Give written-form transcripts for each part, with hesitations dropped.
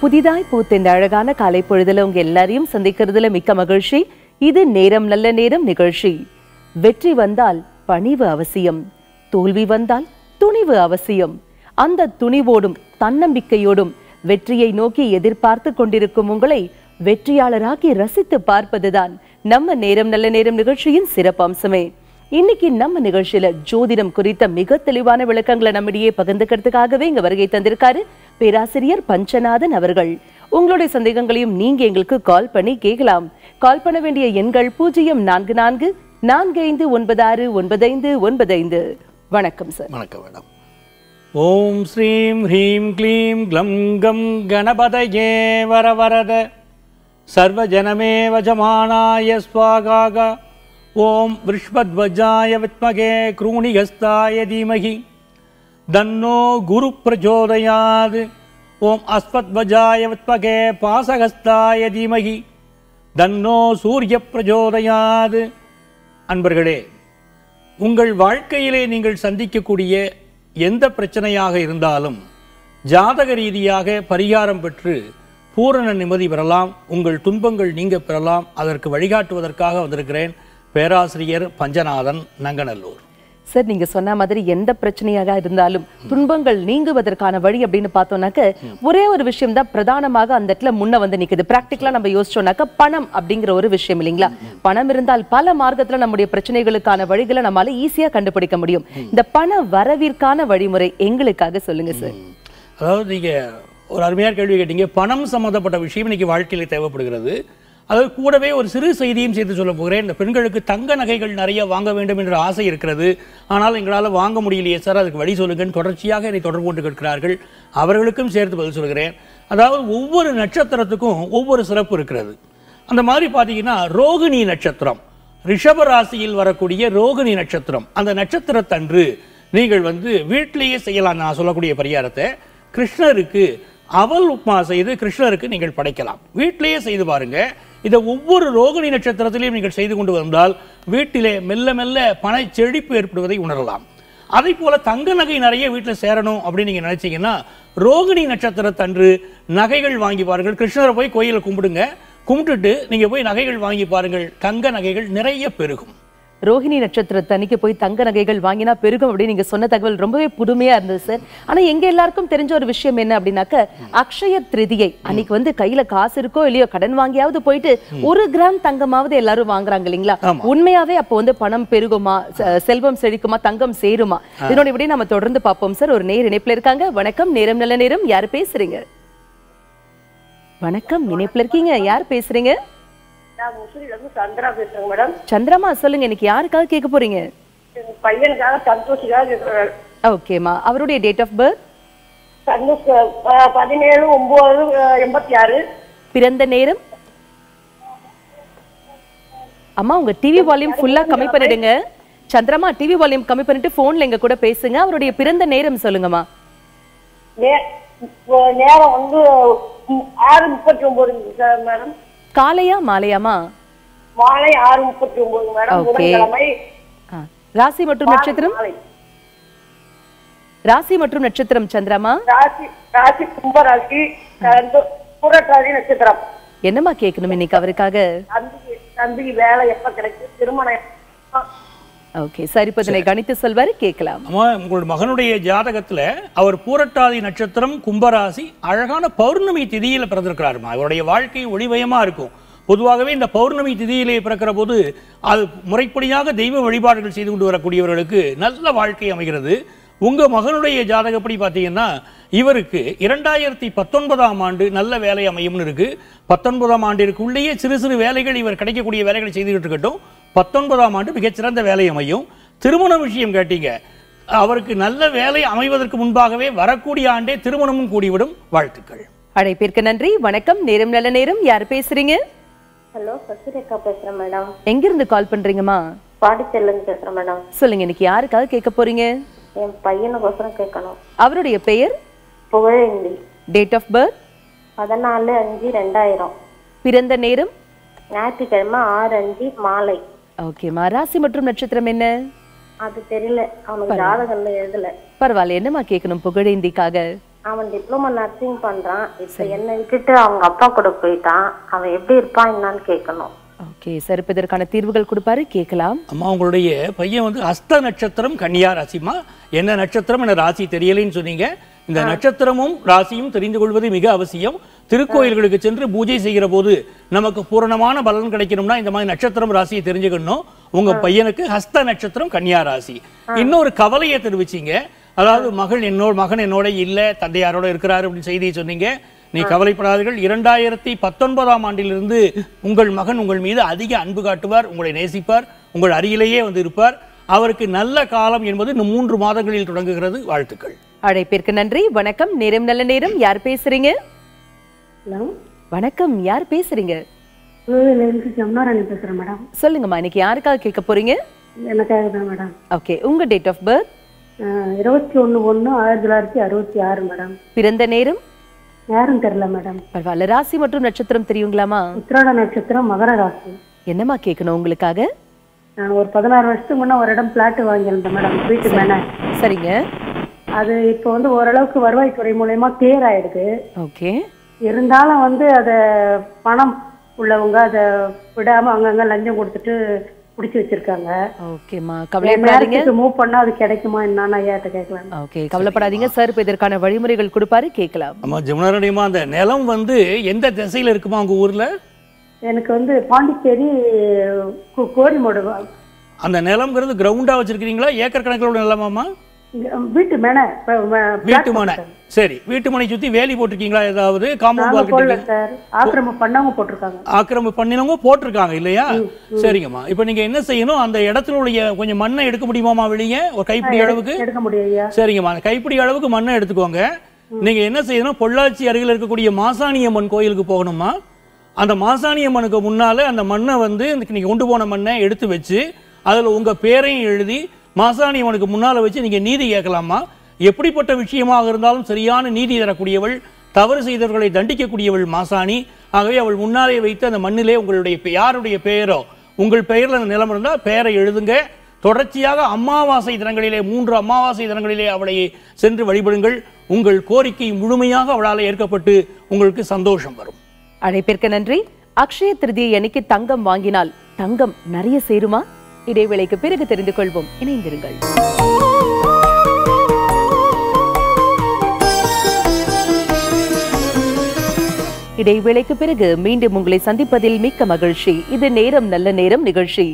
புதிதாய் பூத்த இந்த அழகான காலை பொழுதுல உங்க எல்லாரையும் சந்திக்கிறதுல மிக்க மகிழ்ச்சி. இது நேரம் நல்ல நேரம் நிகழ்ச்சி. வெற்றி வந்தால் பணிவு அவசியம், தோல்வி வந்தால் துணிவு அவசியம். அந்த துணிவோடும் தன்னம்பிக்கையோடும் வெற்றியை நோக்கி எதிர்பார்த்து கொண்டிருக்கும் உங்களை வெற்றியாளராகி ரசித்து பார்ப்பதுதான் நம்ம நேரம் நல்ல நேரம் நிகழ்ச்சியின் சிறப்பம்சமே. இன்னைக்கு நம்ம நிகழ்ச்சியில ஜோதிடம் குறித்த மிக தெளிவான விளக்கங்களை நம்மிடையே பகிர்ந்துக்கிறதுக்காகவே இங்க வருகை தந்திருக்காரு பேராசிரியர் பஞ்சநாதன் அவர்கள். உங்களுடைய சந்தேகங்களையும் நீங்க எங்களுக்கு கால் பண்ணி கேட்கலாம். கால் பண்ண வேண்டிய எண்கள் 0444459595. வணக்கம் சார். வணக்கம் மேடம். ஓம் ஸ்ரீம் ஹ்ரீம் க்ளீம் க்ளம் கம் கணபதயே வரவரத சர்வஜனமே வஜமானாய ஸ்வாகாக. ஓம் விஷ்வத்வஜாய வித்மகே க்ரூணிகஸ்தாய தீமகி தன்னோ குரு பிரச்சோதயாத். ஓம் அஸ்வத்வஜாய வித்மகே பாசகஸ்தாய தீமகி தன்னோ சூரிய பிரச்சோதயாத். அன்பர்களே, உங்கள் வாழ்க்கையிலே நீங்கள் சந்திக்கக்கூடிய எந்த பிரச்சனையாக இருந்தாலும் ஜாதக ரீதியாக பரிகாரம் பெற்று பூரண நிம்மதி பெறலாம், உங்கள் துன்பங்கள் நீங்க பெறலாம். அதற்கு வழிகாட்டுவதற்காக வந்திருக்கிறேன் பேராசிரியர் பஞ்சநாதன், நங்கநல்லூர். சார், நீங்க சொன்ன மாதிரி எந்த பிரச்சனையாக இருந்தாலும் துன்பங்கள் நீங்குவதற்கான வழி அப்படின்னு பார்த்தோம்னாக்க ஒரே ஒரு விஷயம் தான் பிரதானமாக அந்த இடத்துல முன்ன வந்து நிக்குது. பிராக்டிகலா நம்ம யோசிச்சோம்னாக்க பணம் அப்படிங்கிற ஒரு விஷயம் இல்லைங்களா? பணம் இருந்தால் பல மார்க்கத்துல நம்முடைய பிரச்சனைகளுக்கான வழிகளை நம்மளால ஈஸியா கண்டுபிடிக்க முடியும். இந்த பண வரவிற்கான வழிமுறை எங்களுக்காக சொல்லுங்க சார். அதாவது நீங்க ஒரு அருமையான கேள்வி கேட்டீங்க. பணம் சம்பந்தப்பட்ட விஷயம் இன்னைக்கு வாழ்க்கையில தேவைப்படுகிறது. அதாவது கூடவே ஒரு சிறு செய்தியும் சேர்த்து சொல்ல போகிறேன். இந்த பெண்களுக்கு தங்க நகைகள் நிறைய வாங்க வேண்டும் என்ற ஆசை இருக்கிறது. ஆனால் எங்களால் வாங்க முடியலையே சார், அதுக்கு வழி சொல்லுங்கன்னு தொடர்ச்சியாக என்னை தொடர்பு கொண்டு கேட்கிறார்கள். அவர்களுக்கும் சேர்த்து பதில் சொல்கிறேன். அதாவது ஒவ்வொரு நட்சத்திரத்துக்கும் ஒவ்வொரு சிறப்பு இருக்கிறது. அந்த மாதிரி பார்த்தீங்கன்னா ரோகிணி நட்சத்திரம், ரிஷப ராசியில் வரக்கூடிய ரோகிணி நட்சத்திரம், அந்த நட்சத்திரத்தன்று நீங்கள் வீட்டிலேயே செய்யலாம். நான் சொல்லக்கூடிய பரிகாரத்தை கிருஷ்ணருக்கு அவல் உப்மா செய்து கிருஷ்ணருக்கு நீங்கள் படைக்கலாம். வீட்டிலேயே செய்து பாருங்க. இதை ஒவ்வொரு ரோகிணி நட்சத்திரத்திலையும் நீங்கள் செய்து கொண்டு வந்தால் வீட்டிலே மெல்ல மெல்ல பண செழிப்பு ஏற்படுவதை உணரலாம். அதே போல தங்க நகை நிறைய வீட்டில் சேரணும் அப்படின்னு நீங்க நினைச்சீங்கன்னா ரோகிணி நட்சத்திரத்தன்று நகைகள் வாங்கி பாருங்கள். கிருஷ்ணரை போய் கோயிலை கும்பிடுங்க. கும்பிட்டுட்டு நீங்க போய் நகைகள் வாங்கி பாருங்கள். தங்க நகைகள் நிறைய பெருகும். ரோஹிணி நட்சத்திரத்தன்னைக்கு போய் தங்க நகைகள் வாங்கினா பெருகும் அப்படின்னு நீங்க சொன்ன தகவல் ரொம்பவே புதுமையா இருந்தது சார். ஆனா எங்க எல்லாருக்கும் தெரிஞ்ச ஒரு விஷயம் என்ன அப்படின்னாக்க அக்ஷய திருதியை அன்னைக்கு கையில காசு இருக்கோ இல்லையோ கடன் வாங்கியாவது போயிட்டு 1 கிராம் தங்கமாவது எல்லாரும் வாங்குறாங்க இல்லைங்களா? உண்மையாவே அப்போ பணம் பெருகுமா, செல்வம் செழிக்குமா, தங்கம் சேருமா? இதனோட இப்படி நம்ம தொடர்ந்து பார்ப்போம் சார். ஒரு நேர் இணைப்புல இருக்காங்க. வணக்கம், நேரம் நல்ல நேரம். யாரு பேசுறீங்க? வணக்கம், இணைப்புல இருக்கீங்க. யார் பேசுறீங்க? சந்திரமா, சொல்லுங்க. இன்னைக்கு யாருக்காக கேட்க போறீங்க? பையனுக்காக, சந்தோஷிக்காக. ஓகேமா, அவருடைய டேட் ஆஃப் பர்த்? 17/9/86. பிறந்த நேரம்? அம்மா, உங்க டிவி வால்யூம் ஃபுல்லா கம்மி பண்ணிடுங்க. சந்திரமா, டிவி வால்யூம் கம்மி பண்ணிட்டு போன்ல எங்க கூட பேசுங்க. அவருடைய பிறந்த நேரம் சொல்லுங்கம்மா. நேரம் 6:39 மேடம். காலையா மாலையாமா? மாலை 6:39 மேடம். புதன்கிழமை. ராசி மற்றும் நட்சத்திரம்? ராசி மற்றும் நட்சத்திரம் சந்திரமா? ராசி கும்பராசி, புரட்டாதி நட்சத்திரம். என்னமா கேட்கணும் இன்னைக்கு அவருக்காக? தம்பிக்கு வேலை எப்ப கிடைக்கும், திருமணம். ஓகே, சரி, இதனை கணித்து சொல்வாரு, கேட்கலாம். அம்மா, உங்களுடைய மகனுடைய ஜாதகத்துல அவர் பூரட்டாதி நட்சத்திரம், கும்பராசி, அழகான பௌர்ணமி திதியில பிறந்திருக்கிறாருமா. அவருடைய வாழ்க்கை ஒளிமயமா இருக்கும். பொதுவாகவே இந்த பௌர்ணமி திதியிலே பிறக்கிற போது அது முறைப்படியாக தெய்வ வழிபாடுகள் செய்து கொண்டு வரக்கூடியவர்களுக்கு நல்ல வாழ்க்கை அமைகிறது. உங்க மகனுடைய ஜாதகப்படி பார்த்தீங்கன்னா இவருக்கு 2019ஆம் ஆண்டு நல்ல வேலை அமையும்னு இருக்கு. 19ஆம் ஆண்டிற்குள்ளேயே சிறு சிறு வேலைகள், இவர் கிடைக்கக்கூடிய வேலைகளை செய்துகிட்டு இருக்கட்டும். 19ஆம் ஆண்டு மிகச்சிறந்த வேலை அமையும். திருமண விஷயம் கேட்டீங்க. அவருக்கு நல்ல வேலை அமைவதற்கு முன்பாகவே வரக்கூடிய ஆண்டே திருமணமும் கூடிவிடும். வாழ்த்துக்கள். அழைப்பிற்கு நன்றி. வணக்கம், நேரம் நல்ல நேரம். யார் பேசுறீங்க? ஹலோ, சசிரேகா பேசுறேன் மேடம். எங்கிருந்து கால் பண்றீங்கம்மா? பாண்டிச்சேரில இருந்து பேசுறேன் மேடம். சொல்லுங்க, இன்னைக்கு யாருக்காக கேட்க போறீங்க? என் பையனுக்கோசரம் கேட்கணும். அவருடைய பெயர்? புகழேந்தி. Date of birth? 14/5/2000. பிறந்த நேரம்? ஞாயிற்றுக்கிழமை 6:05 மாலை. ஓகேமா, ராசி மற்றும் நட்சத்திரம் என்ன? அது தெரியல, அவனுக்கு ஜாதகம்ல எழுதல. பரவாயில்ல, என்னமா கேட்கணும் புகழேந்திக்காக? அவன் டிப்ளமோ நர்சிங் பண்றான். இப்ப என்னை விட்டுட்டு அவங்க அப்பா கூட போயிட்டான். அவன் எப்படி இருப்பான் என்னன்னு கேட்கணும். ஓகே சார், இப்ப இதற்கான தீர்வுகள் கொடுப்பாரு, கேட்கலாம். அம்மா உங்களுடைய பையன் வந்து ஹஸ்த நட்சத்திரம் கன்னியா ராசிமா. என்ன நட்சத்திரம் என்ன ராசி தெரியலைன்னு சொன்னீங்க. இந்த நட்சத்திரமும் ராசியும் தெரிந்து கொள்வது மிக அவசியம். திருக்கோயில்களுக்கு சென்று பூஜை செய்கிற போது நமக்கு பூரணமான பலன் கிடைக்கணும்னா இந்த மாதிரி நட்சத்திரம் ராசியை தெரிஞ்சுக்கணும். உங்க பையனுக்கு ஹஸ்த நட்சத்திரம் கன்னியா ராசி. இன்னொரு கவலையை தெரிவிச்சீங்க, அதாவது மகன் என்னோட இல்ல, தந்தையாரோட இருக்கிறாரு அப்படின்னு செய்தியை சொன்னீங்க. நீ கவலைப்படாதீர்கள். 2019ஆம் ஆண்டிலிருந்து உங்கள் மகன் உங்கள் மீது அதிக அன்பு காட்டுவார், உங்களை நேசிப்பார், உங்கள் அருகிலேயே வந்து இருப்பார். அவருக்கு நல்ல காலம் என்பது இன்னும் 3 மாதங்களில் தொடங்குகிறது. வாழ்த்துக்கள். அழைப்பிற்கு நன்றி. வணக்கம், நேரம் நல்ல நேரம். யார் பேசுறீங்க? ஹலோ, வணக்கம், யார் பேசுறீங்க? இருந்து ஜமுனாராணி பேசுறேன் மேடம். சொல்லுங்கம்மா, இன்னைக்கு யாருக்காக கேட்க போறீங்க? எனக்காக தான் மேடம். ஓகே, உங்க டேட் ஆஃப் பர்த்? 21/1/1966 மேடம். பிறந்த நேரம்? யாரும் தெரியல மேடம். பரவாயில்ல. ராசி மற்றும் நட்சத்திரம் தெரியுங்களாமா? உத்திராட நட்சத்திரம், மகர ராசி. என்னம்மா கேட்கணும் உங்களுக்காக? நான் ஒரு 16 வருஷத்துக்கு முன்ன ஒரு இடம் பிளாட் வாங்கியிருந்தேன் மேடம், வீட்டு மேல. சரிங்க. அது இப்போ வந்து ஓரளவுக்கு வருவாய்த்துறை மூலயமா கிளியர் ஆயிடுது. ஓகே. இருந்தாலும் வந்து அத பணம் உள்ளவங்க அதை விடாம அங்கங்க லஞ்சம் கொடுத்துட்டு புடிச்சு வச்சிருக்காங்க. ஓகேம்மா, கவலைப்படாதீங்க. மூவ் பண்ணா அது கிடைக்குமா என்னன்னு ஐயாட்ட கேட்கலாம். ஓகே, கவலைப்படாதீங்க சார். இப்ப இதற்கான வழிமுறைகள் கொடுப்பாரு, கேட்கலாம். அம்மா ஜமுனாராணியம்மா, அந்த நிலம் வந்து எந்த திசையில இருக்குமா உங்க ஊர்ல? எனக்கு வந்து பாண்டிச்சேரி கோரிமோடு. அந்த நிலம்ங்கிறது கிரவுண்டா வச்சிருக்கீங்களா, ஏக்கர் கணக்கில் உள்ள நிலமாமா? வீட்டு மேன. வீட்டு மனை. சரி, வீட்டு மனை சுத்தி வேலி போட்டிருக்கீங்களா? ஏதாவது காம்பவுண்ட் வால் கட்டிருக்கீங்க? ஆக்கிரமிப்பு பண்ணவங்க போட்டிருக்காங்க. ஆக்கிரமிப்பு பண்ணினவங்க போட்டிருக்காங்க இல்லையா? சரிங்கம்மா. இப்போ நீங்க என்ன செய்யணும், அந்த இடத்துல உள்ள கொஞ்சம் மண்ணை எடுக்க முடியுமாமா வெளியே, ஒரு கைப்பிடி அளவுக்கு? எடுக்க முடியும். சரிங்கம்மா, அந்த கைப்பிடி அளவுக்கு மண்ணை எடுத்துக்கோங்க. நீங்க என்ன செய்யணும், பொள்ளாச்சி அருகில் இருக்கக்கூடிய மாசாணியம்மன் கோயிலுக்கு போகணுமா. அந்த மாசாணியம்மனுக்கு முன்னால அந்த மண்ணை வந்து நீங்க கொண்டு போன மண்ணை எடுத்து வச்சு அதுல உங்க பேரையும் எழுதி மாசாணியம்மனுக்கு முன்னால வச்சு நீங்க நீதி கேட்கலாமா. எப்படிப்பட்ட விஷயமாக இருந்தாலும் சரியான நீதி தரக்கூடியவள், தவறு செய்தவர்களை தண்டிக்கக்கூடியவள் மாசாணி. ஆகவே அவள் முன்னாலே வைத்து அந்த மண்ணிலே உங்களுடைய யாருடைய பெயரோ உங்கள் பெயரில் அந்த நிலம் இருந்தால் பெயரை எழுதுங்க. தொடர்ச்சியாக அமாவாசை தினங்களிலே 3 அமாவாசை தினங்களிலே அவளை சென்று வழிபடுங்கள். உங்கள் கோரிக்கை முழுமையாக அவளால் ஏற்கப்பட்டு உங்களுக்கு சந்தோஷம் வரும். அழைப்பிற்கு நன்றி. அக்ஷய திருதியை அன்னைக்கு தங்கம் வாங்கினால் தங்கம் நிறைய சேருமா? இடைவேளைக்கு பிறகு தெரிந்து கொள்வோம். இணைந்திருங்கள். இடைவேளைக்கு பிறகு மீண்டும் உங்களை சந்திப்பதில் மிக்க மகிழ்ச்சி. இது நேரம் நல்ல நேரம் நிகழ்ச்சி.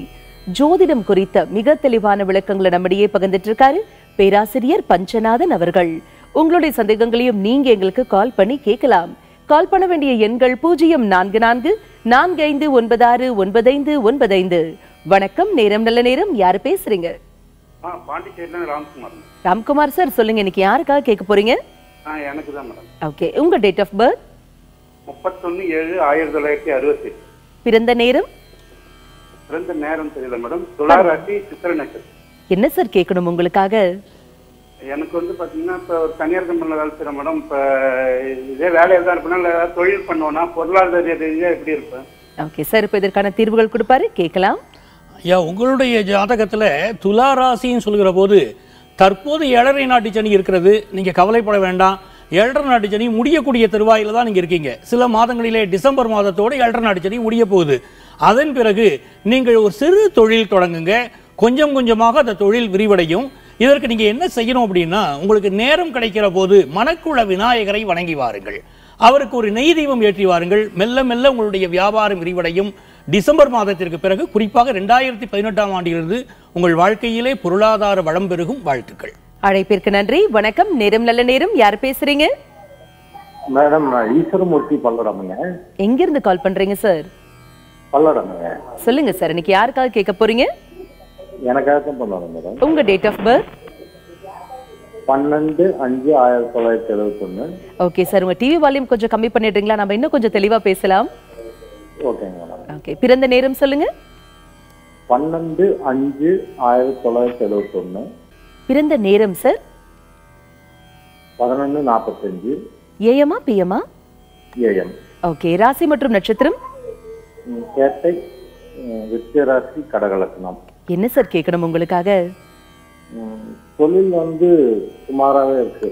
ஜோதிடம் குறித்த மிக தெளிவான விளக்கங்களை நம்மிடையே பகிர்ந்துட்டு இருக்காரு பேராசிரியர் பஞ்சநாதன் அவர்கள். உங்களுடைய சந்தேகங்களையும் நீங்க எங்களுக்கு கால் பண்ணி கேட்கலாம். கால் பண்ண வேண்டிய எண்கள் 0444-4596-9595. வணக்கம், நேரம் நல்ல நேரம். யாரு பேசுறீங்க? ராம்குமார். ராம்குமார் சார், சொல்லுங்க, இன்னைக்கு யாருக்காக கேட்க போறீங்க? எனக்கு தான் மேடம். ஓகே, உங்க டேட் ஆஃப் பர்த்? 31/7/1968. பிறந்த நேரம்? பிறந்த நேரம் தெரியல மேடம். துலா ராசி, சித்திரை நட்சத்திரம். என்ன சார் கேட்கணும் உங்களுக்காக? எனக்கு வந்து பாத்தீங்கன்னா இப்ப ஒரு தனியார் கம்பெனில வேலை செய்யறேன் மேடம். இப்ப இதே வேலையில தான் இருப்பேன், இல்ல தொழில் பண்ணுவேன்னா பொருளாதார ரீதியா எப்படி இருப்பேன்? ஓகே சார், இப்ப இதற்கான தீர்வுகள் கொடுப்பாரு, கேட்கலாம். ஐயா, உங்களுடைய ஜாதகத்துல துலா ராசின்னு சொல்கிற போது தற்போது 7.5 நாட்டு சனி இருக்கிறது. நீங்க கவலைப்பட வேண்டாம். 7.5 நாட்டு சனி முடியக்கூடிய தருவாயில தான் நீங்க இருக்கீங்க. சில மாதங்களிலே டிசம்பர் மாதத்தோடு 7.5 நாட்டு சனி முடிய போகுது. அதன் பிறகு நீங்கள் ஒரு சிறு தொழில் தொடங்குங்க. கொஞ்சம் கொஞ்சமாக அந்த தொழில் விரிவடையும். இதற்கு நீங்க என்ன செய்யணும் அப்படின்னா, உங்களுக்கு நேரம் கிடைக்கிற போது மணக்குள விநாயகரை வணங்கி வாருங்கள். அவருக்கு ஒரு நெய் தீபம் ஏற்றி வாருங்கள். மெல்ல மெல்ல உங்களுடைய வியாபாரம் விரிவடையும். டிசம்பர் மாதத்திற்கு பிறகு, குறிப்பாக 2018ஆம் ஆண்டிலிருந்து உங்கள் வாழ்க்கையிலே பொருளாதார வளம் பெருகும். வாழ்த்துக்கள். அழைப்பிற்கு நன்றி. வணக்கம், நேரம் நல்ல நேரம். யார் பேசுறீங்க? மேடம், ஈஸ்வரமூர்த்தி பல்லடமுங்க. எங்கிருந்து கால் பண்றீங்க சார்? பல்லடமுங்க. சொல்லுங்க சார், இன்னைக்கு யாருக்காக கேட்க போறீங்க? எனக்காக தான் பண்ணுவாங்க மேடம். உங்க date of birth? 12/5/1971. Okay sir, உங்க டிவி வால்யூம் கொஞ்சம் கம்மி பண்ணிடுறீங்களா? நம்ம இன்னும் கொஞ்சம் தெளிவா பேசலாம். ஓகேங்க மேடம். ஓகே, பிறந்த நேரம் சொல்லுங்க. 12/5/1971. பிறந்த நேரம் சார்? 11:45 ஏஎம்மா பிஎம்மா? ஏஎம். ஓகே, ராசி மற்றும் நட்சத்திரம்? கேட்டை, விருச்சிக ராசி, கடக லக்னம். என்ன சார் கேட்கணும் உங்களுக்காக? தொழில் வந்து சுமாராகவே இருக்கு.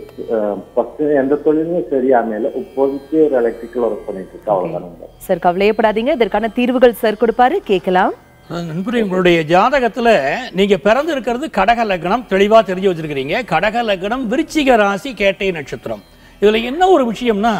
ஃபர்ஸ்ட் எந்த தொழிலுமே சரியா அமையல. இப்போதைக்கு ஒரு எலக்ட்ரிக்கல் ஒர்க் பண்ணிட்டு இருக்கேன், அவ்வளவுதானுங்க. சார் கவலையப்படாதீங்க, இதற்கான தீர்வுகள் சார் கொடுப்பாரு, கேட்கலாம். நண்பரே, உங்களுடைய ஜாதகத்துல நீங்க பிறந்து இருக்கிறது கடக லக்னம், தெளிவா தெரிஞ்சு வச்சிருக்கிறீங்க. கடக லக்னம், விருச்சிக ராசி, கேட்டை நட்சத்திரம். இதுல என்ன ஒரு விஷயம்னா,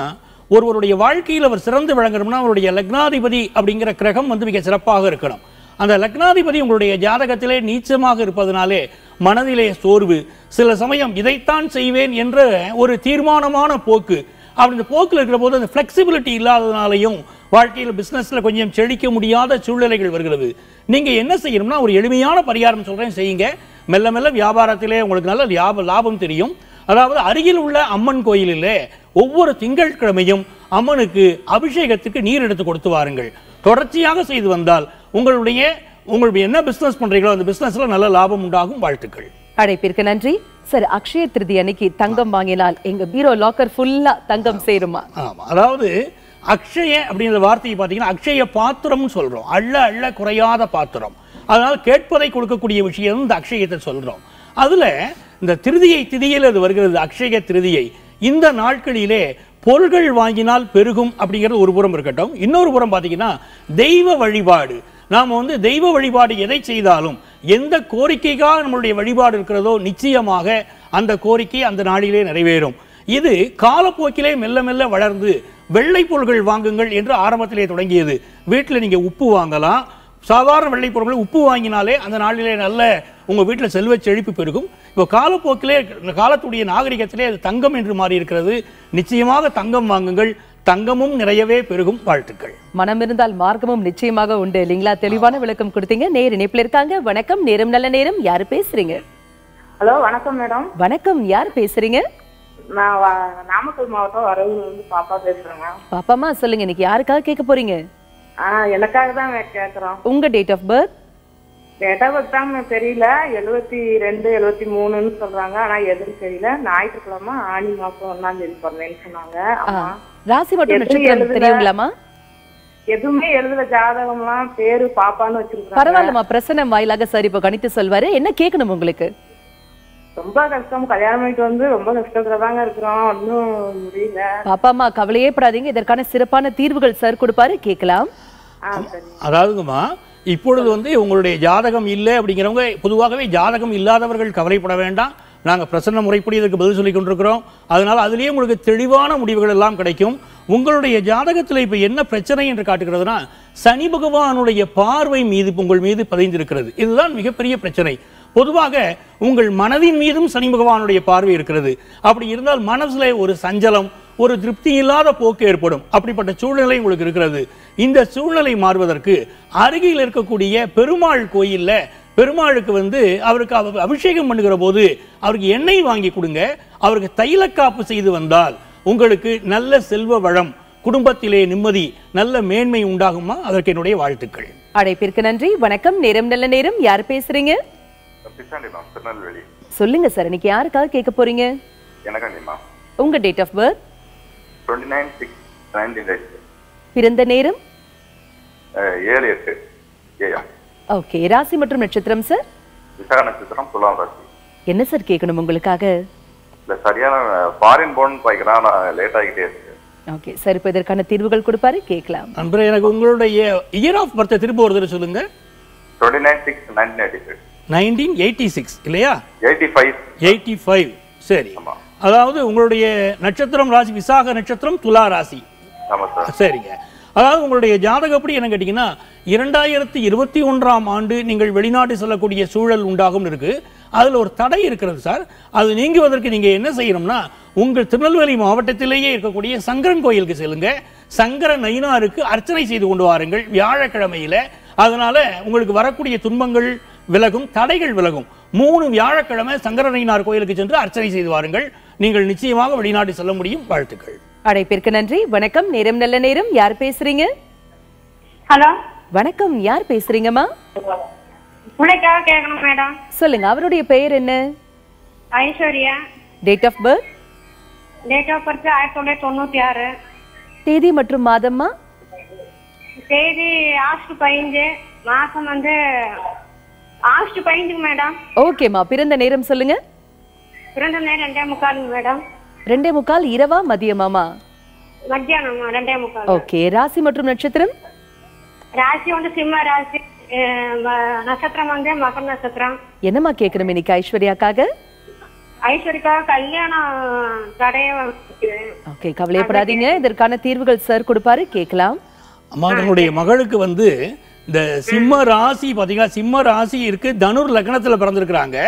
ஒருவருடைய வாழ்க்கையில் அவர் சிறந்து விளங்கணும்னா அவருடைய லக்னாதிபதி அப்படிங்கிற கிரகம் வந்து மிக சிறப்பாக இருக்கணும். அந்த லக்னாதிபதி உங்களுடைய ஜாதகத்திலே நீச்சமாக இருப்பதனாலே மனதிலே சோர்வு, சில சமயம் இதைத்தான் செய்வேன் என்ற ஒரு தீர்மானமான போக்கு, அப்படி இந்த போக்கில் இருக்கிற போது அந்த ஃப்ளெக்சிபிலிட்டி இல்லாததுனாலையும் வாழ்க்கையில் பிஸ்னஸில் கொஞ்சம் செழிக்க முடியாத சூழ்நிலைகள் வருகிறது. நீங்கள் என்ன செய்யணும்னா, ஒரு எளிமையான பரிகாரம் சொல்கிறேன், செய்யுங்க. மெல்ல மெல்ல வியாபாரத்திலே உங்களுக்கு நல்ல லாபம் தெரியும். அதாவது அருகில் உள்ள அம்மன் கோயிலிலே ஒவ்வொரு திங்கட்கிழமையும் அம்மனுக்கு அபிஷேகத்துக்கு நீர் எடுத்து கொடுத்து வாருங்கள். தொடர்ச்சியாக செய்து வந்தால் உங்களுக்கு என்ன பிசினஸ் பண்றீங்களோ அந்த பிசினஸ்ல நல்ல லாபம் உண்டாகும். வாழ்த்துக்கள். அழைப்பிற்கு நன்றி சார். அக்ஷய திருதி அன்னைக்கு தங்கம் வாங்கினால் எங்க பீரோ லாக்கர் ஃபுல்லா தங்கம் சேருமா? ஆமா, அதாவது அக்ஷய அப்படிங்கிற வார்த்தையை பார்த்தீங்கன்னா அக்ஷய பாத்திரம்னு சொல்றோம். அள்ள அள்ள குறையாத பாத்திரம். அதனால கேட்பதை கொடுக்கக்கூடிய விஷயம் இந்த அக்ஷயத்தை சொல்றோம். அதுல இந்த திதியில் அது வருகிறது, அக்ஷய திருதியை. இந்த நாட்களிலே பொருள்கள் வாங்கினால் பெருகும் அப்படிங்கிறது ஒரு புறம் இருக்கட்டும். இன்னொரு புறம் பார்த்தீங்கன்னா தெய்வ வழிபாடு. நாம் வந்து தெய்வ வழிபாடு எதை செய்தாலும், எந்த கோரிக்கைக்காக நம்மளுடைய வழிபாடு இருக்கிறதோ நிச்சயமாக அந்த கோரிக்கை அந்த நாளிலே நிறைவேறும். இது காலப்போக்கிலே மெல்ல மெல்ல வளர்ந்து வெள்ளை பொருள்கள் வாங்குங்கள் என்று ஆரம்பத்திலே தொடங்கியது. வீட்டில் நீங்கள் உப்பு வாங்கலாம். சாதாரண வெள்ளை பொருட்கள் உப்பு வாங்கினாலே அந்த நாளிலே நல்ல உங்கள் வீட்டில் செல்வ செழிப்பு பெருகும். இப்போ காலப்போக்கிலே காலத்துடைய நாகரிகத்திலே அது தங்கம் என்று மாறி இருக்கிறது. நிச்சயமாக தங்கம் வாங்குங்கள், தங்கமும் நிறையவே பெருகும். வாழ்த்துக்கள். மனம் இருந்தால் மார்க்கமும் நிச்சயமாக உண்டு இல்லைங்களா? தெளிவான விளக்கம் கொடுத்தீங்க. நேர் இணைப்பில் இருக்காங்க. வணக்கம், நேரம் நல்ல நேரம். யாரு பேசுறீங்க? ஹலோ, வணக்கம் மேடம். வணக்கம், யார் பேசுறீங்க? நான் நாமக்கல் மாவட்டம் வரவூர்ல இருந்து பாப்பா பேசுறேங்க. பாப்பாமா சொல்லுங்க, இன்னைக்கு யாருக்காக கேட்க போறீங்க? எனக்காக தான் கேக்குறோம். உங்க date of birth? Date of birth தான் தெரியல. 72 73ன்னு சொல்றாங்க. ஆனா எதுன்னு தெரியல. ஞாயிற்றுக்கிழமை ஆனி மாசம் 1ஆம் தேதி பிறந்தேன்னு சொன்னாங்க. ராசி மற்றும் நட்சத்திரம் தெரியுங்களாமா? எதுவுமே எழுதல. ஜாதகம்லாம் பேரு பாப்பான்னு வச்சிருக்காங்க. பரவாயில்லமா, பிரசன்னம் வாயிலாக சார் இப்ப கணித்து சொல்வாரு. என்ன கேட்கணும் உங்களுக்கு? ரொம்ப கஷ்டம். கல்யாணம் பண்ணிட்டு வந்து ரொம்ப கஷ்டத்துலதாங்க இருக்கிறோம். ஒன்னும் முடியல. பாப்பாமா கவலையே படாதீங்க, இதற்கான சிறப்பான தீர்வுகள் சார் கொடுப்பாரு, கேட்கலாம். அதாவதுங்கம்மா, இப்பொழுது வந்து உங்களுடைய ஜாதகம் இல்லை அப்படிங்கிறவங்க, பொதுவாகவே ஜாதகம் இல்லாதவர்கள் கவலைப்பட வேண்டாம். நாங்கள் பிரசன்ன முறைப்படி இதுக்கு பதில் சொல்லி கொண்டிருக்கிறோம். அதனால் அதுலேயே உங்களுக்கு தெளிவான முடிவுகள் எல்லாம் கிடைக்கும். உங்களுடைய ஜாதகத்தில் இப்போ என்ன பிரச்சனை என்று காட்டுகிறதுனா, சனி பகவானுடைய பார்வை மீது உங்கள் மீது பதிந்திருக்கிறது. இதுதான் மிகப்பெரிய பிரச்சனை. பொதுவாக உங்கள் மனதின் மீதும் சனி பகவானுடைய பார்வை இருக்கிறது. அப்படி இருந்தால் மனசுல ஒரு சஞ்சலம், ஒரு திருப்தி இல்லாத போக்கு ஏற்படும். அப்படிப்பட்ட சூழ்நிலை உங்களுக்கு இருக்கிறது. இந்த சூழ்நிலை மாறுவதற்கு அருகில் இருக்கக்கூடிய பெருமாள் கோயில்ல பெருமாளுக்கு வந்து அவருக்கு அபிஷேகம் பண்ணுகிற போது அவருக்கு எண்ணெய் வாங்கி கொடுங்க. அவருக்கு தைலக்காப்பு செய்து வந்தால் உங்களுக்கு நல்ல செல்வ வளம், குடும்பத்திலே நிம்மதி, நல்ல மேன்மை உண்டாகுமா? அதற்கு என்னுடைய வாழ்த்துக்கள். அழைப்பிற்கு நன்றி. வணக்கம், நேரம் நல்ல நேரம். யார் பேசுறீங்க? சொல்லுங்க சார், இன்னைக்கு யாருக்காக கேட்க போறீங்க? உங்க டேட் ஆஃப் பர்த்? 29/6/1998. பிறந்த நேரம்? 7:08 AM. ஓகே, ராசி மற்றும் நட்சத்திரம் சார்? விசாக நட்சத்திரம், துலாம் ராசி. என்ன சார் கேட்கணும் உங்களுக்காக? இல்ல, சரியான ஃபாரின் போன் பாய்க்கிறேன், லேட் ஆகிட்டே இருக்கு. ஓகே சார், இப்போ இதற்கான தீர்வுகள் கொடுப்பாரு, கேட்கலாம். நண்பரே, எனக்கு உங்களுடைய இயர் ஆஃப் பர்த் திரும்ப ஒரு தடவை சொல்லுங்க. 29/6/1986. 1986 இல்லையா? 85. சரி. அதாவது உங்களுடைய நட்சத்திரம் ராசி விசாக நட்சத்திரம், துலா ராசி. சரிங்க. அதாவது உங்களுடைய ஜாதகப்படி என்ன கேட்டீங்கன்னா 2021ஆம் ஆண்டு நீங்கள் வெளிநாடு செல்லக்கூடிய சூழல் உண்டாகும் இருக்கு. அதுல ஒரு தடை இருக்கிறது சார். அது நீங்குவதற்கு நீங்க என்ன செய்யணும்னா, உங்கள் திருநெல்வேலி மாவட்டத்திலேயே இருக்கக்கூடிய சங்கரன் கோயிலுக்கு செல்லுங்க. சங்கர நயினாருக்கு அர்ச்சனை செய்து கொண்டு வாருங்கள் வியாழக்கிழமையில. அதனால உங்களுக்கு வரக்கூடிய துன்பங்கள் விலகும், தடைகள் விலகும். 3 வியாழக்கிழமை சங்கரநயினார் கோயிலுக்கு சென்று அர்ச்சனை செய்து வாருங்கள். நீங்கள் நிச்சயமாக வெளிநாடு செல்ல முடியும். வாழ்த்துக்கள். அழைப்பிற்கு நன்றி. வணக்கம், நேரம் நல்ல நேரம். யார் பேசுறீங்க? ஹலோ, வணக்கம், யார் பேசுறீங்கம்மா? உனக்காக கேட்கணும் மேடம். சொல்லுங்க, அவருடைய பெயர் என்ன? Aishwarya. Date of birth? Date of birth 1996. தேதி மற்றும் மாதம்மா? தேதி ஆகஸ்ட் 15, மாசம் வந்து ஆகஸ்ட் 15 மேடம். ஓகேம்மா, பிறந்த நேரம் சொல்லுங்க. பிறந்த நேரம் 2:45 மேடம். 2:45 இரவா மதியமாமா? மத்தியானம் 2:45. ஓகே. ராசி மற்றும் நட்சத்திரம்? ராசி வந்து சிம்ம ராசி, நட்சத்திரம் வந்து மகர நட்சத்திரம். என்னம்மா கேட்கணும் இன்னைக்கு ஐஸ்வர்யாக்காக? ஐஸ்வர்யாக்காக கல்யாணம் தடைய. ஓகே, கவலைப்படாதீங்க, இதற்கான தீர்வுகள் சார் கொடுப்பாரு, கேட்கலாம். அம்மா, தன்னுடைய மகளுக்கு வந்து இந்த சிம்ம ராசி பார்த்தீங்கன்னா, சிம்ம ராசி இருக்கு, தனுர் லக்னத்தில் பிறந்திருக்கிறாங்க.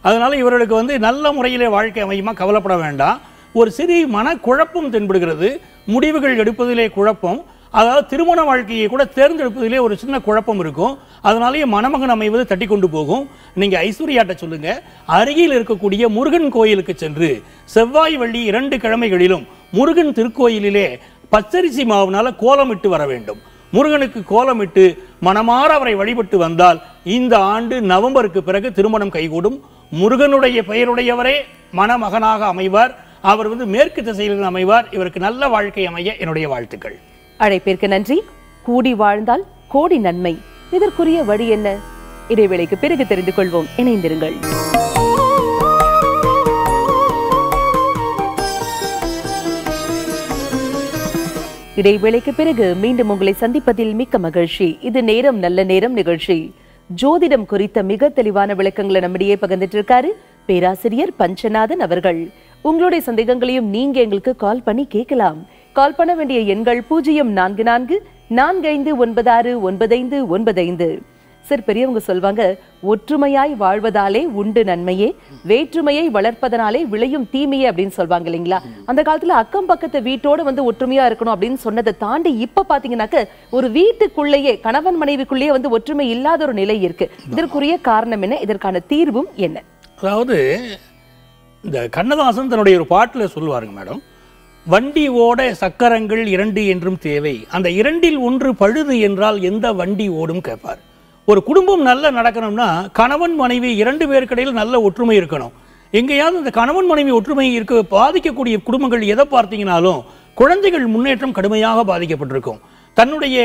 அதனால இவர்களுக்கு வந்து நல்ல முறையிலே வாழ்க்கை அமையுமா, கவலைப்பட வேண்டாம். ஒரு சிறிய மனக்குழப்பம் தென்படுகிறது, முடிவுகள் எடுப்பதிலே குழப்பம், அதாவது திருமண வாழ்க்கையை கூட தேர்ந்தெடுப்பதிலே ஒரு சின்ன குழப்பம் இருக்கும். அதனாலேயே மணமகன் அமைவது தட்டி கொண்டு போகும். நீங்கள் ஐஸ்வர்யாட்ட சொல்லுங்க, அருகில் இருக்கக்கூடிய முருகன் கோயிலுக்கு சென்று செவ்வாய் வெள்ளி 2 கிழமைகளிலும் முருகன் திருக்கோயிலிலே பச்சரிசி மாவுனால கோலமிட்டு வர வேண்டும். முருகனுக்கு கோலமிட்டு மனமாற அவரை வழிபட்டு வந்தால் இந்த ஆண்டு நவம்பருக்கு பிறகு திருமணம் கைகூடும். முருகனுடைய பெயருடையவரே மணமகனாக அமைவார். அவர் வந்து மேற்கு திசையில் அமைவார். இவருக்கு நல்ல வாழ்க்கை அமைய என்னுடைய வாழ்த்துக்கள். அழைப்பிற்கு நன்றி. கூடி வாழ்ந்தால் கோடி நன்மை. இதற்குரிய வழி என்ன? இடைவேளைக்கு பிறகு தெரிந்து கொள்வோம். இணைந்திருங்கள். இடைவேளைக்கு பிறகு மீண்டும் உங்களை சந்திப்பதில் மிக்க மகிழ்ச்சி. இது நேரம் நல்ல நேரம் நிகழ்ச்சி. ஜோதிடம் குறித்த மிக தெளிவான விளக்கங்களை நம்மிடையே பகிர்ந்துட்டு இருக்காரு பேராசிரியர் பஞ்சநாதன் அவர்கள். உங்களுடைய சந்தேகங்களையும் நீங்க எங்களுக்கு கால் பண்ணி கேட்கலாம். கால் பண்ண வேண்டிய எண்கள் 044445969595. சார், பெரியவங்க சொல்வாங்க, ஒற்றுமையாய் வாழ்வதாலே உண்டு நன்மையே, வேற்றுமையை வளர்ப்பதனாலே விளையும் தீமையே அப்படின்னு சொல்வாங்க இல்லைங்களா? அந்த காலத்துல அக்கம் பக்கத்து வீட்டோட வந்து ஒற்றுமையா இருக்கணும் அப்படின்னு சொன்னதை தாண்டி இப்ப பாத்தீங்கன்னாக்க ஒரு வீட்டுக்குள்ளேயே கணவன் மனைவிக்குள்ளேயே வந்து ஒற்றுமை இல்லாத ஒரு நிலை இருக்கு. இதற்குரிய காரணம் என்ன? இதற்கான தீர்வும் என்ன? அதாவது இந்த கண்ணதாசன் தன்னுடைய ஒரு பாட்டில் சொல்லுவாருங்க மேடம், வண்டி ஓட சக்கரங்கள் 2 என்றும் தேவை, அந்த 2இல் 1 பழுது என்றால் எந்த வண்டி ஓடும் கேட்பார். ஒரு குடும்பம் நல்லா நடக்கணும்னா கணவன் மனைவி 2 பேருக்கிடையில் நல்ல ஒற்றுமை இருக்கணும். எங்கேயாவது இந்த கணவன் மனைவி ஒற்றுமை இருக்க பாதிக்கக்கூடிய குடும்பங்கள் எதை பார்த்தீங்கன்னாலும் குழந்தைகள் முன்னேற்றம் கடுமையாக பாதிக்கப்பட்டிருக்கும். தன்னுடைய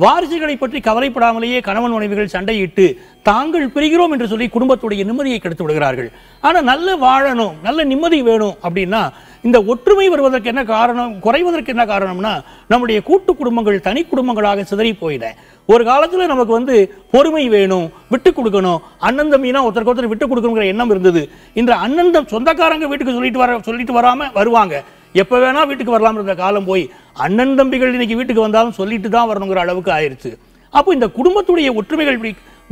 வாரிசுகளை பற்றி கவலைப்படாமலேயே கணவன் மனைவிகள் சண்டையிட்டு தாங்கள் பிரிகிறோம் என்று சொல்லி குடும்பத்துடைய நிம்மதியை கெடுத்து விடுகிறார்கள். ஆனால் நல்ல வாழணும், நல்ல நிம்மதி வேணும் அப்படின்னா இந்த ஒற்றுமை வருவதற்கு என்ன காரணம், குறைவதற்கு என்ன காரணம்னா நம்முடைய கூட்டு குடும்பங்கள் தனி குடும்பங்களாக சிதறி போயிட. ஒரு காலத்தில் நமக்கு வந்து பொறுமை வேணும், விட்டு கொடுக்கணும், அண்ணன் தம்பினா ஒருத்தருக்கு ஒருத்தர் விட்டு கொடுக்கணுங்கிற எண்ணம் இருந்தது. இந்த அண்ணன் சொந்தக்காரங்க வீட்டுக்கு சொல்லிட்டு வராம வருவாங்க, எப்ப வேணா வீட்டுக்கு வரலாம் இருந்த காலம் போய் அண்ணன் தம்பிகள் இன்னைக்கு வீட்டுக்கு வந்தாலும் சொல்லிட்டு தான் வரணுங்கிற அளவுக்கு ஆயிடுச்சு. அப்போ இந்த குடும்பத்துடைய ஒற்றுமைகள்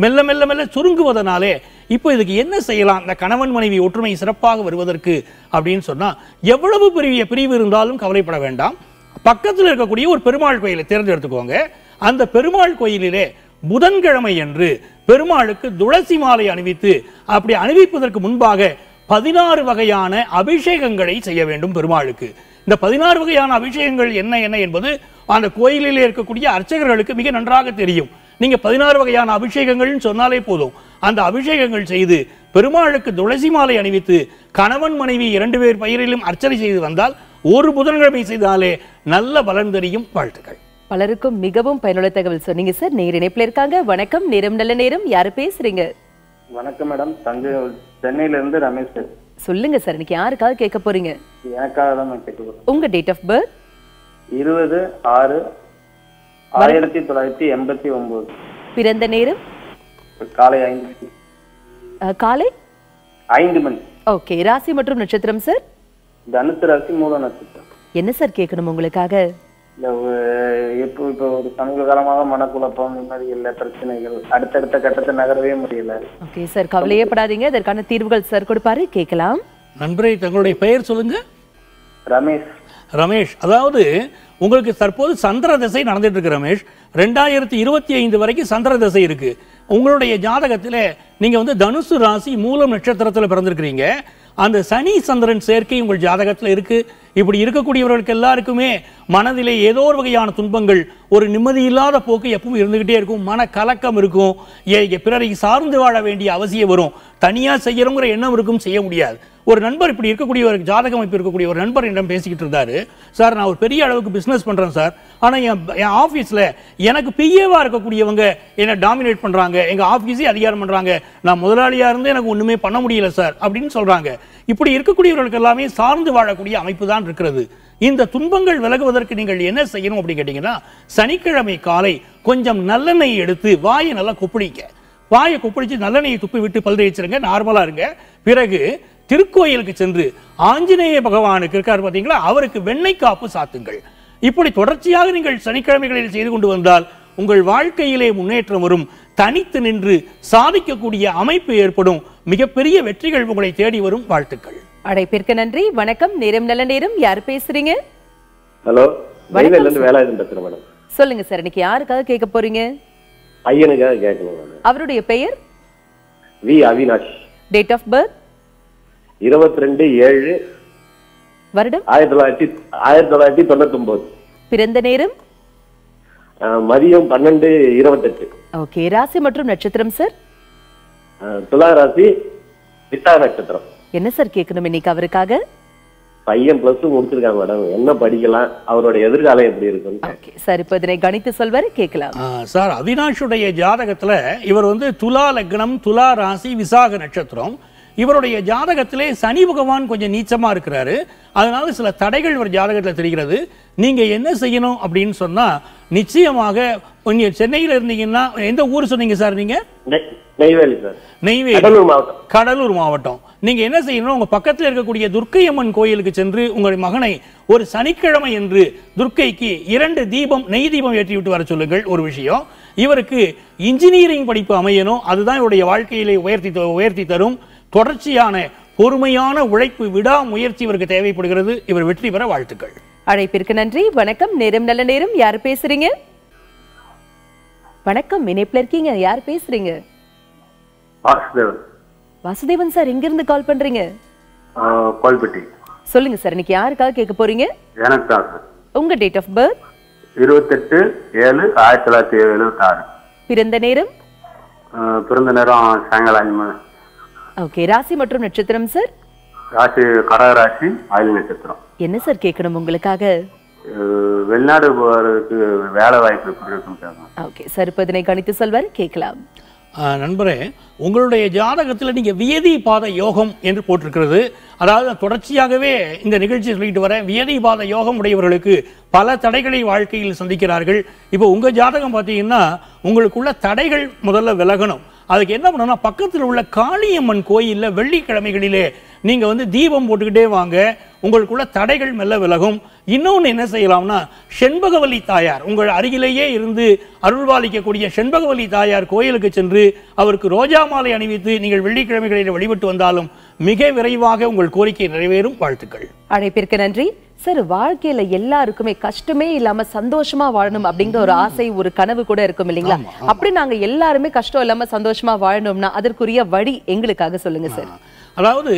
மெல்ல மெல்ல மெல்ல சுருங்குவதனாலே இப்போ இதுக்கு என்ன செய்யலாம், இந்த கணவன் மனைவி ஒற்றுமை சிறப்பாக வருவதற்கு அப்படின்னு சொன்னா எவ்வளவு பெரிய பிரிவு இருந்தாலும் கவலைப்பட வேண்டாம். பக்கத்தில் இருக்கக்கூடிய ஒரு பெருமாள் கோயிலை தேர்ந்தெடுத்துக்கோங்க. அந்த பெருமாள் கோயிலிலே புதன்கிழமை என்று பெருமாளுக்கு துளசி மாலை அணிவித்து, அப்படி அணிவிப்பதற்கு முன்பாக 16 வகையான அபிஷேகங்களை செய்ய வேண்டும் பெருமாளுக்கு. இந்த 16 வகையான அபிஷேகங்கள் என்ன என்ன என்பது அந்த கோயிலிலே இருக்கக்கூடிய அர்ச்சகர்களுக்கு மிக நன்றாக தெரியும். நீங்க 16 வகையான அபிஷேகங்கள் சொன்னாலே போதும். அந்த அபிஷேகங்கள் செய்து பெருமாளுக்கு துளசி மாலை அணிவித்து கணவன் மனைவி 2 பேர் பெயரிலும் அர்ச்சனை செய்து வந்தால் ஒரு புதன்கிழமை செய்தாலே நல்ல பலன் தெரியும். வாழ்த்துக்கள். பலருக்கும் மிகவும் பயனுள்ள தகவல் சொன்னீங்க சார். நேர் இணைப்புல இருக்காங்க. வணக்கம், நேரம் நல்ல நேரம். யாரு பேசுறீங்க? வணக்கம் மேடம், சென்னையில இருந்து ரமேஷ். சொல்லுங்க சார், இன்னைக்கு யாருக்காக கேட்க போறீங்க? எனக்காக தான் கேட்க போறேன். உங்க டேட் ஆஃப் பர்த்? 20/6/1989. பிறந்த நேரம்? காலை 5. காலை 5 மணி. ஓகே. ராசி மற்றும் நட்சத்திரம் சார்? தனுசு ராசி, மூல நட்சத்திரம். என்ன சார் கேட்கணும் உங்களுக்காக? இப்போ ஒரு சமீப காலமாக மனக்குழப்பம், நிம்மதி இல்ல, பிரச்சனைகள், அடுத்தடுத்த கட்டத்தை நகரவே முடியல. ஓகே சார், கவலையே படாதீங்க, இதற்கான தீர்வுகள் சார் கொடுப்பாரு, கேட்கலாம். நண்பரே, தங்களுடைய பெயர் சொல்லுங்க. ரமேஷ். ரமேஷ், அதாவது உங்களுக்கு தற்போது சந்திர திசை நடந்துட்டு இருக்கு ரமேஷ். 2025 வரைக்கும் சந்திர திசை இருக்கு. உங்களுடைய ஜாதகத்தில் நீங்க வந்து தனுசு ராசி மூலம் நட்சத்திரத்தில் பிறந்திருக்கிறீங்க. அந்த சனி சந்திரன் சேர்க்கை உங்கள் ஜாதகத்தில் இருக்கு. இப்படி இருக்கக்கூடியவர்களுக்கு எல்லாருக்குமே மனதிலே ஏதோ ஒரு வகையான துன்பங்கள், ஒரு நிம்மதி இல்லாத போக்கு எப்பவும் இருந்துகிட்டே இருக்கும். மன கலக்கம் இருக்கும். பிறரை சார்ந்து வாழ வேண்டிய அவசியம் வரும். தனியா செய்யறோங்கிற எண்ணம் இருக்கும், செய்ய முடியாது. ஒரு நண்பர் இப்படி இருக்கக்கூடிய ஒரு ஜாதக அமைப்பு இருக்கக்கூடிய ஒரு நண்பர் என்னிடம் பேசிக்கிட்டு இருந்தாரு. சார், நான் ஒரு பெரிய அளவுக்கு பிசினஸ் பண்றேன் சார், ஆனா என் ஆபீஸ்ல எனக்கு பிஏவா இருக்கக்கூடியவங்க என்ன டாமினேட் பண்றாங்க, எங்க ஆபீஸே அதிகாரம் பண்றாங்க, நான் முதலாளியா இருந்து எனக்கு ஒண்ணுமே பண்ண முடியல சார் அப்படின்னு சொல்றாங்க. இப்படி இருக்கக்கூடியவர்களுக்கு எல்லாமே சார்ந்து வாழக்கூடிய அமைப்பு தான் இருக்கிறது. இந்த துன்பங்கள் விலகுவதற்கு நீங்கள் என்ன செய்யணும் அப்படின்னு கேட்டீங்கன்னா, சனிக்கிழமை காலை கொஞ்சம் நல்லெண்ணெய் எடுத்து வாயை நல்லா கொப்பளிக்க, வாயை கொப்பளிச்சு நல்லெண்ணெயை துப்பி விட்டு பல் தேய்ச்சிருங்க, நார்மலா இருங்க. பிறகு திருக்கோயிலுக்கு சென்று ஆஞ்சநேய பகவானுக்கு இருக்கார் பார்த்தீங்களா, அவருக்கு வெண்ணெய் காப்பு சாத்துங்கள். இப்படி தொடர்ச்சியாக நீங்கள் சனிக்கிழமைகளில் செய்து கொண்டு வந்தால் உங்கள் வாழ்க்கையிலே முன்னேற்றம் வரும். தனித்து நின்று சாதிக்கக்கூடிய அமைப்பு ஏற்படும். மிகப்பெரிய வெற்றிகள் உங்களை தேடி வரும். வாழ்த்துக்கள். அழைப்பிற்கு நன்றி. வணக்கம். நேரம் நல்ல நேரம். யார் பேசுறீங்க? ஹலோ, வேலாயுதம் பேசுறேன் மேடம். சொல்லுங்க சார், இன்னைக்கு யாருக்காக கேட்க போறீங்க? பையனுக்காக கேட்கணும் மேடம். அவருடைய பெயர்? V Avinash. Date of birth? 22/7 வருடம் 1999. பிறந்த நேரம்? மதியம் 12:28. ஓகே. ராசி மற்றும் நட்சத்திரம் சார்? துலா ராசி, விசாக நட்சத்திரம். என்ன சார் கேட்கணும் இன்னைக்கு அவருக்காக? பையன் +2 முடிச்சிருக்காங்க மேடம், என்ன படிக்கலாம், அவரோட எதிர்காலம் எப்படி இருக்கும்? சார், இப்போ இதனை கணித்து சொல்வாரு, கேட்கலாம். சார், அவினாஷுடைய ஜாதகத்துல இவர் துலா லக்னம், துலா ராசி, விசாக நட்சத்திரம். இவருடைய ஜாதகத்திலே சனி பகவான் கொஞ்சம் நீச்சமா இருக்கிறாரு. அதனால சில தடைகள் இவர் ஜாதகத்தில் தெரிகிறது. நீங்க என்ன செய்யணும் அப்படின்னு சொன்னா, நிச்சயமாக நீங்க சென்னையில இருந்தீங்கன்னா, எந்த ஊர் சொன்னீங்க சார் நீங்க? நெய்வேலி சார். நெய்வேலி, கடலூர் மாவட்டம். நீங்க என்ன செய்யணும், உங்க பக்கத்தில் இருக்கக்கூடிய துர்க்கை அம்மன் கோயிலுக்கு சென்று உங்களுடைய மகனை ஒரு சனிக்கிழமை என்று துர்க்கைக்கு 2 தீபம், நெய் தீபம் ஏற்றி விட்டு வர சொல்லுங்கள். ஒரு விஷயம், இவருக்கு இன்ஜினியரிங் படிப்பு அமையணும். அதுதான் இவருடைய வாழ்க்கையிலே உயர்த்தி தரும். தொடர்ச்சியான பொறுமையான உழைப்பு, விடா முயற்சி இவருக்கு தேவைப்படுகிறது. இவர் வெற்றி பெற வாழ்த்துக்கள். அழைப்பிற்கு நன்றி. வணக்கம். நேரம் நல்ல நேரம். யார் பேசுறீங்க? வணக்கம். இணைப்புல இருக்கீங்க. யார் பேசுறீங்க? வாசுதேவன். வாசுதேவன் சார், எங்க இருந்து கால் பண்றீங்க? கோல்பட்டி. சொல்லுங்க சார், இன்னைக்கு யாருக்காக கேட்க போறீங்க? எனக்கு தான் சார். உங்க டேட் ஆஃப் பர்த்? 28/7/1976. பிறந்த நேரம்? பிறந்த நேரம் சாயங்காலம் 5 மணி. ஓகே. ராசி மற்றும் நட்சத்திரம் சார்? ராசி கடக ராசி, ஆயுள் நட்சத்திரம். என்ன சார் கேட்கணும் உங்களுக்காக? வெளிநாடு போறதுக்கு வேலை வாய்ப்பு எப்படி இருக்கும்? ஓகே சார், இப்போ இதனை கணித்து சொல்வார், கேட்கலாம். நண்பரே, உங்களுடைய ஜாதகத்தில் நீங்க வியதி பாத யோகம் என்று போட்டிருக்கிறது. அதாவது தொடர்ச்சியாகவே இந்த நிகழ்ச்சியை சொல்லிட்டு வர, வியதி பாத யோகம் உடையவர்களுக்கு பல தடைகளை வாழ்க்கையில் சந்திக்கிறார்கள். இப்போ உங்க ஜாதகம் பார்த்தீங்கன்னா, உங்களுக்குள்ள தடைகள் முதல்ல விலகணும். அதுக்கு என்ன பண்ணணும்னா, பக்கத்தில் உள்ள காளியம்மன் கோயில்ல வெள்ளிக்கிழமைகளிலே நீங்க தீபம் போட்டுக்கிட்டே வாங்க. உங்களுக்குள்ள தடைகள் மெல்ல விலகும். இன்னொன்று என்ன செய்யலாம்னா, செண்பகவல்லி தாயார் உங்கள் அருகிலேயே இருந்து அருள்வாளிக்கக்கூடிய செண்பகவல்லி தாயார் கோயிலுக்கு சென்று அவருக்கு ரோஜா மாலை அணிவித்து நீங்கள் வெள்ளிக்கிழமைகளில் வழிபட்டு வந்தாலும் மிக விரைவாக உங்கள் கோரிக்கை நிறைவேறும். வாழ்த்துக்கள். அழைப்பிற்கு நன்றி. சார், வாழ்க்கையில எல்லாருக்குமே கஷ்டமே இல்லாம சந்தோஷமா வாழணும் அப்படிங்கிற ஒரு ஆசை, ஒரு கனவு கூட இருக்கும் இல்லைங்களா? அப்படி நாங்க எல்லாருமே கஷ்டம் இல்லாம சந்தோஷமா வாழணும்னா அதற்குரிய வழி எங்களுக்காக சொல்லுங்க சார். அதாவது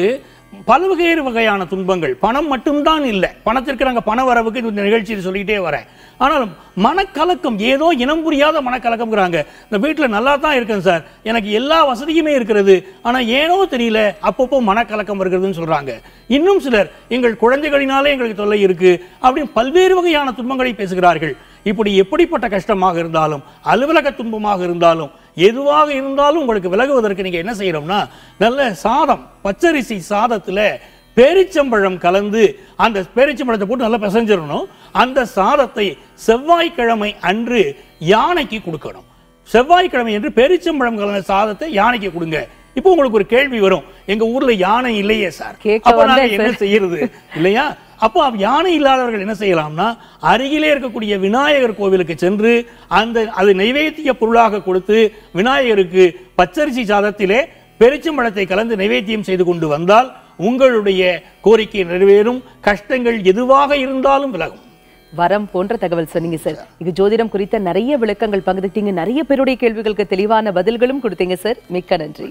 பல்வேறு வகையான துன்பங்கள், பணம் மட்டும்தான் இல்லை. பணத்திற்கு நாங்கள் பண வரவுக்கு இந்த நிகழ்ச்சியை சொல்லிக்கிட்டே வரேன். ஆனாலும் மனக்கலக்கம், ஏதோ இனம் புரியாத மனக்கலக்கம்ங்கிறாங்க. இந்த வீட்டில் நல்லா தான் இருக்கேன் சார், எனக்கு எல்லா வசதியுமே இருக்கிறது, ஆனால் ஏனோ தெரியல அப்பப்போ மனக்கலக்கம் வருகிறதுன்னு சொல்றாங்க. இன்னும் சிலர் எங்கள் குழந்தைகளினாலே எங்களுக்கு தொல்லை இருக்கு அப்படின்னு பல்வேறு வகையான துன்பங்களை பேசுகிறார்கள். இப்படி எப்படிப்பட்ட கஷ்டமாக இருந்தாலும், அலுவலக துன்பமாக இருந்தாலும், எதுவாக இருந்தாலும் உங்களுக்கு விலகுவதற்கு நீங்க என்ன செய்யணும்னா, நல்ல சாதம், பச்சரிசி சாதத்துல பேரிச்சம்பழம் கலந்து அந்த பேரிச்சம்பழத்தை போட்டு நல்லா பிசைஞ்சிடணும். அந்த சாதத்தை செவ்வாய்க்கிழமை அன்று யானைக்கு கொடுக்கணும். செவ்வாய்க்கிழமை என்று பேரிச்சம்பழம் கலந்த சாதத்தை யானைக்கு கொடுங்க. இப்போ உங்களுக்கு ஒரு கேள்வி வரும், எங்க ஊர்ல யானை இல்லையே சார், அப்ப நாங்க என்ன செய்யறது இல்லையா? அப்போ யானை இல்லாதவர்கள் என்ன செய்யலாம்னா, அருகிலே இருக்கக்கூடிய விநாயகர் கோவிலுக்கு சென்று அது நைவேத்திய பொருளாக கொடுத்து விநாயகருக்கு பச்சரிசி சாதத்திலே பெருச்சம்பழத்தை கலந்து நைவேத்தியம் செய்து கொண்டு வந்தால் உங்களுடைய கோரிக்கை நிறைவேறும். கஷ்டங்கள் எதுவாக இருந்தாலும் விலகும். வரம் போன்ற தகவல் சொன்னீங்க சார். இது ஜோதிடம் குறித்த நிறைய விளக்கங்கள் பகிர்ந்துட்டீங்க. நிறைய பேருடைய கேள்விகளுக்கு தெளிவான பதில்களும் கொடுத்தீங்க சார். மிக்க நன்றி.